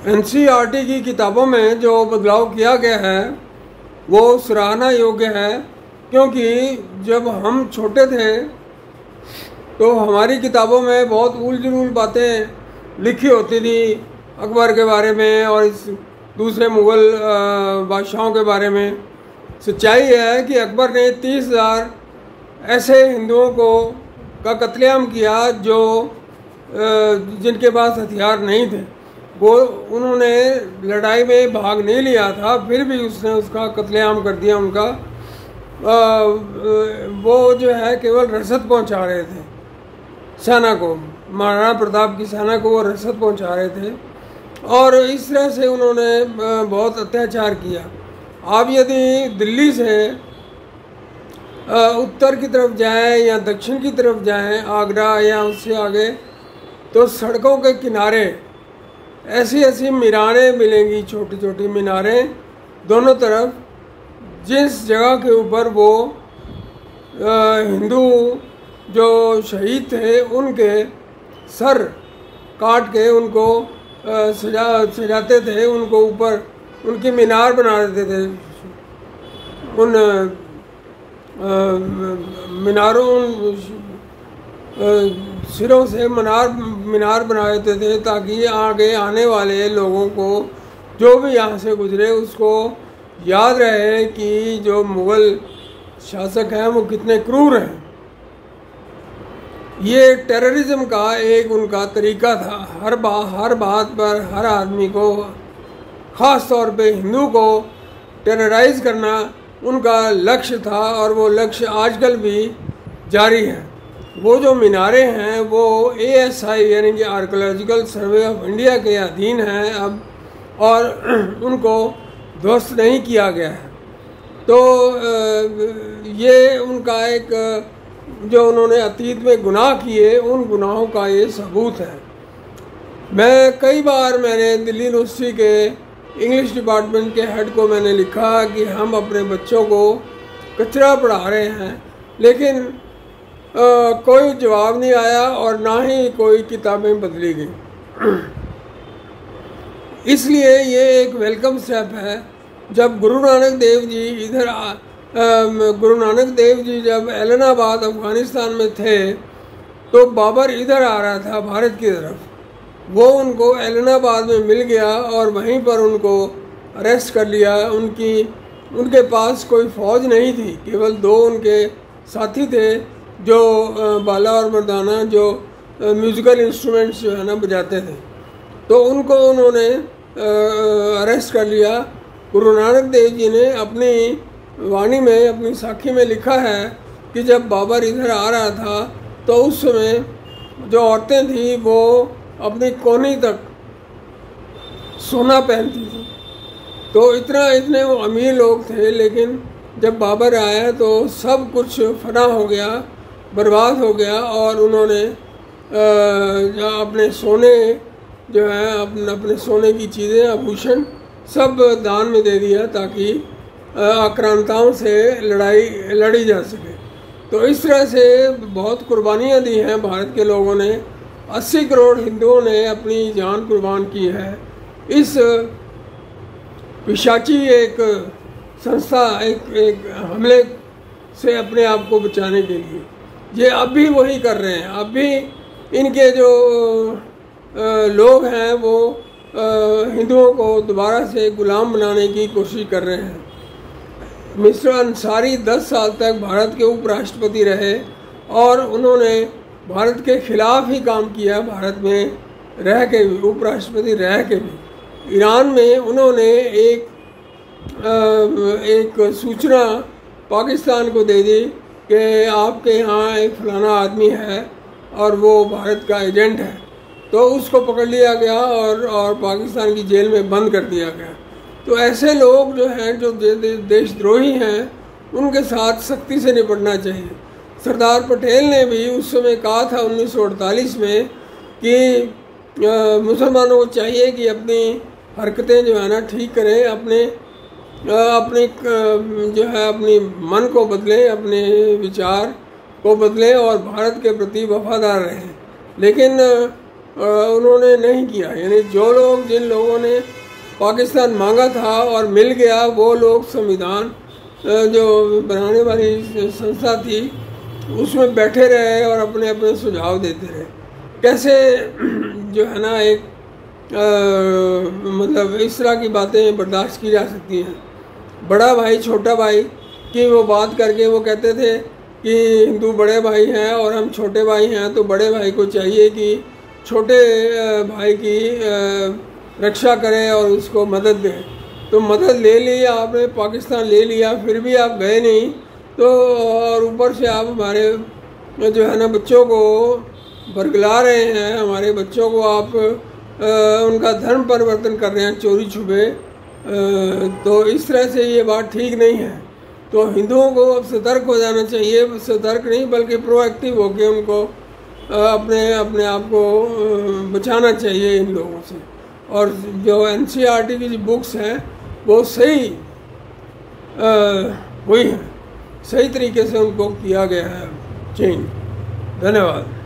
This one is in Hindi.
एनसीईआरटी की किताबों में जो बदलाव किया गया है वो सराहना योग्य है, क्योंकि जब हम छोटे थे तो हमारी किताबों में बहुत उलझुल बातें लिखी होती थी अकबर के बारे में और इस दूसरे मुग़ल बादशाहों के बारे में। सच्चाई है कि अकबर ने 30,000 ऐसे हिंदुओं का कत्लेआम किया जो जिनके पास हथियार नहीं थे। वो उन्होंने लड़ाई में भाग नहीं लिया था, फिर भी उसने उसका कत्लेआम कर दिया उनका। वो जो है केवल रसद पहुंचा रहे थे सेना को, महाराणा प्रताप की सेना को वो रसद पहुंचा रहे थे, और इस तरह से उन्होंने बहुत अत्याचार किया। आप यदि दिल्ली से उत्तर की तरफ जाएं या दक्षिण की तरफ जाएं, आगरा या उससे आगे, तो सड़कों के किनारे ऐसी ऐसी मीनारें मिलेंगी, छोटी छोटी मीनारें दोनों तरफ, जिस जगह के ऊपर वो हिंदू जो शहीद थे उनके सर काट के उनको सजाते थे, उनको ऊपर उनकी मीनार बना देते थे। उन मीनारों सिरों से मीनार बना देते थे ताकि आगे आने वाले लोगों को, जो भी यहाँ से गुजरे, उसको याद रहे कि जो मुग़ल शासक हैं वो कितने क्रूर हैं। ये टेररिज्म का एक उनका तरीका था। हर बात पर हर आदमी को, ख़ास तौर पे हिंदू को टेरराइज करना उनका लक्ष्य था, और वो लक्ष्य आजकल भी जारी है। वो जो मीनारें हैं वो ASI यानी कि आर्कोलॉजिकल सर्वे ऑफ इंडिया के अधीन हैं अब, और उनको ध्वस्त नहीं किया गया है। तो ये उनका एक जो उन्होंने अतीत में गुनाह किए, उन गुनाहों का ये सबूत है। मैंने दिल्ली यूनिवर्सिटी के इंग्लिश डिपार्टमेंट के हेड को मैंने लिखा कि हम अपने बच्चों को कचरा पढ़ा रहे हैं, लेकिन कोई जवाब नहीं आया और ना ही कोई किताबें बदली गई। इसलिए ये एक वेलकम स्टेप है। जब गुरु नानक देव जी जब एलनाबाद अफ़गानिस्तान में थे तो बाबर इधर आ रहा था भारत की तरफ। वो उनको एलनाबाद में मिल गया और वहीं पर उनको अरेस्ट कर लिया। उनके पास कोई फ़ौज नहीं थी, केवल 2 उनके साथी थे जो बाला और मर्दाना, जो म्यूज़िकल इंस्ट्रूमेंट्स जो है ना बजाते थे। तो उनको उन्होंने अरेस्ट कर लिया। गुरु नानक देव जी ने अपनी वाणी में, अपनी साखी में लिखा है कि जब बाबर इधर आ रहा था तो उस समय जो औरतें थी वो अपनी कोहनी तक सोना पहनती थी। तो इतने वो अमीर लोग थे, लेकिन जब बाबर आया तो सब कुछ फना हो गया, बर्बाद हो गया, और उन्होंने अपने सोने जो है अपने सोने की चीज़ें, आभूषण सब दान में दे दिया ताकि आक्रांताओं से लड़ी जा सके। तो इस तरह से बहुत कुर्बानियाँ दी हैं भारत के लोगों ने। 80 करोड़ हिंदुओं ने अपनी जान कुर्बान की है इस पिशाची एक संस्था, एक हमले से अपने आप को बचाने के लिए। ये अब भी वही कर रहे हैं। अब भी इनके जो लोग हैं वो हिंदुओं को दोबारा से गुलाम बनाने की कोशिश कर रहे हैं। मिस्टर अंसारी 10 साल तक भारत के उपराष्ट्रपति रहे और उन्होंने भारत के खिलाफ ही काम किया, भारत में रह के भी, उपराष्ट्रपति रह के भी। ईरान में उन्होंने एक सूचना पाकिस्तान को दे दी कि आपके यहाँ एक फलाना आदमी है और वो भारत का एजेंट है। तो उसको पकड़ लिया गया और पाकिस्तान की जेल में बंद कर दिया गया। तो ऐसे लोग जो हैं, जो देशद्रोही हैं, उनके साथ सख्ती से निपटना चाहिए। सरदार पटेल ने भी उस समय कहा था 1948 में कि मुसलमानों को चाहिए कि अपनी हरकतें जो है ना ठीक करें, अपनी जो है अपनी मन को बदलें, अपने विचार को बदलें और भारत के प्रति वफादार रहें। लेकिन उन्होंने नहीं किया। यानी जिन लोगों ने पाकिस्तान मांगा था और मिल गया, वो लोग संविधान जो बनाने वाली संस्था थी उसमें बैठे रहे और अपने अपने सुझाव देते रहे। कैसे जो है ना एक मतलब इस तरह की बातें बर्दाश्त की जा सकती हैं। बड़ा भाई छोटा भाई की वो बात करके वो कहते थे कि हिंदू बड़े भाई हैं और हम छोटे भाई हैं, तो बड़े भाई को चाहिए कि छोटे भाई की रक्षा करें और उसको मदद दें। तो मदद ले ली आपने, पाकिस्तान ले लिया, फिर भी आप गए नहीं, तो और ऊपर से आप हमारे जो है ना बच्चों को बरगला रहे हैं, हमारे बच्चों को आप उनका धर्म परिवर्तन कर रहे हैं चोरी छुपे। तो इस तरह से ये बात ठीक नहीं है। तो हिंदुओं को अब सतर्क हो जाना चाहिए, सतर्क नहीं बल्कि प्रोएक्टिव होकर उनको अपने आप को बचाना चाहिए इन लोगों से। और जो NCERT की जो बुक्स हैं वो सही हुई हैं, सही तरीके से उनको किया गया है चेंज। धन्यवाद।